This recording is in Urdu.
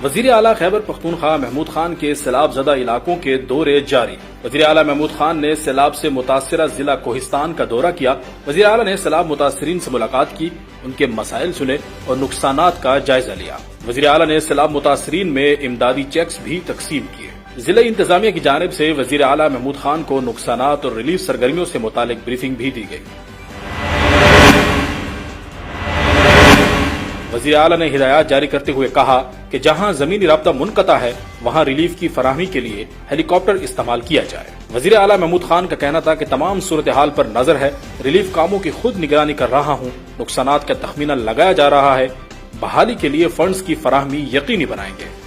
وزیر اعلیٰ خیبر پختونخوا محمود خان کے سیلاب زدہ علاقوں کے دورے جاری۔ وزیر اعلیٰ محمود خان نے سیلاب سے متاثرہ ضلع کوہستان کا دورہ کیا۔ وزیر اعلیٰ نے سیلاب متاثرین سے ملاقات کی، ان کے مسائل سنے اور نقصانات کا جائزہ لیا۔ وزیر اعلیٰ نے سیلاب متاثرین میں امدادی چیکس بھی تقسیم کیے۔ ضلع انتظامیہ کی جانب سے وزیر اعلیٰ محمود خان کو نقصانات اور ریلیف سرگرمیوں سے متعلق بریفنگ بھی دی گئی۔ وزیر اعلیٰ نے ہدایات جاری کرتے ہوئے کہا کہ جہاں زمینی رابطہ منقطع ہے وہاں ریلیف کی فراہمی کے لیے ہیلی کاپٹر استعمال کیا جائے۔ وزیر اعلیٰ محمود خان کا کہنا تھا کہ تمام صورتحال پر نظر ہے، ریلیف کاموں کی خود نگرانی کر رہا ہوں، نقصانات کا تخمینہ لگایا جا رہا ہے، بحالی کے لیے فنڈز کی فراہمی یقینی بنائیں گے۔